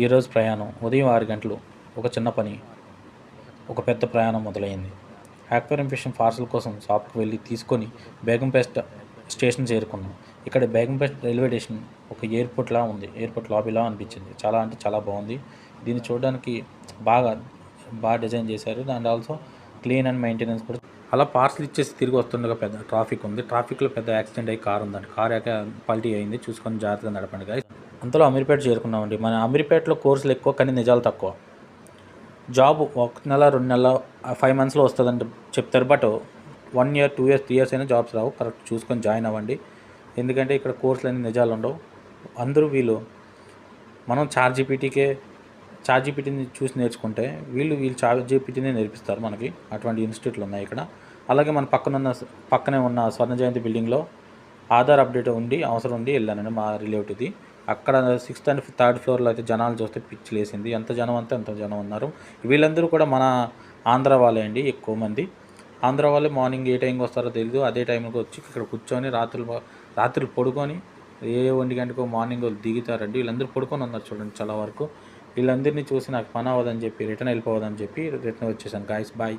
ఈరోజు ప్రయాణం ఉదయం 6 గంటలు. ఒక చిన్న పని, ఒక పెద్ద ప్రయాణం మొదలైంది. అక్వేరియం ఫిష్ పార్సల్ కోసం షాప్కి వెళ్ళి తీసుకొని బేగంపేట స్టేషన్ చేరుకున్నాం. ఇక్కడ బేగంపేట రైల్వే స్టేషన్ ఒక ఎయిర్పోర్ట్లా ఉంది. ఎయిర్పోర్ట్ లాబీలా అనిపించింది. చాలా అంటే చాలా బాగుంది. దీన్ని చూడడానికి బాగా డిజైన్ చేశారు. And also clean and maintenance కూడా. అలా పార్సల్ ఇచ్చేసి తిరిగి వస్తుండగా పెద్ద ట్రాఫిక్ ఉంది. ట్రాఫిక్లో పెద్ద యాక్సిడెంట్ అయ్యి కారు ఉందండి. కారు పల్టీ అయింది. చూసుకొని జాగ్రత్తగా నడపండి గాయస్. అంతలో అమీర్పేట చేరుకున్నామండి. మన అమీర్పేటలో కోర్సులు ఎక్కువ, కానీ నిజాలు తక్కువ. జాబ్ 1 నెల 2 నెలల 5 మంత్స్లో వస్తుందంటే చెప్తారు. బట్ 1 ఇయర్ 2 ఇయర్స్ 3 ఇయర్స్ అయినా జాబ్స్ రావు. కరెక్ట్ చూసుకొని జాయిన్ అవ్వండి. ఎందుకంటే ఇక్కడ కోర్సులు అన్ని నిజాలు ఉండవు. అందరూ మనం చార్జీపీటీని చూసి నేర్చుకుంటే వీళ్ళు చార్జీపీటీనే నేర్పిస్తారు మనకి. అటువంటి ఇన్స్టిట్యూట్లు ఉన్నాయి ఇక్కడ. అలాగే మన పక్కనే ఉన్న స్వర్ణ జయంతి బిల్డింగ్లో ఆధార్ అప్డేట్ అవసరం ఉండి వెళ్ళానండి మా రిలేటివ్ది. అక్కడ 6th and 3rd ఫ్లోర్లో అయితే జనాలు చూస్తే పిచ్చి లేసింది. ఎంత జనం అంతే అంత జనం ఉన్నారు. వీళ్ళందరూ కూడా మన ఆంధ్ర వాళ్ళే అండి. ఎక్కువ మంది ఆంధ్ర వాళ్ళే. మార్నింగ్ ఏ టైంకి వస్తారో తెలియదు. అదే టైంకి వచ్చి ఇక్కడ కూర్చొని రాత్రులు పడుకొని 1 గంటకో మార్నింగ్ దిగుతారండి. వీళ్ళందరూ పడుకొని ఉన్నారు చూడండి చాలా వరకు. వీళ్ళందరినీ చూసి నాకు పని అవ్వదని చెప్పి రిటర్న్ వెళ్ళిపోవద్దని చెప్పి రిటర్న్ వచ్చేసాను గాయస్. బాయ్.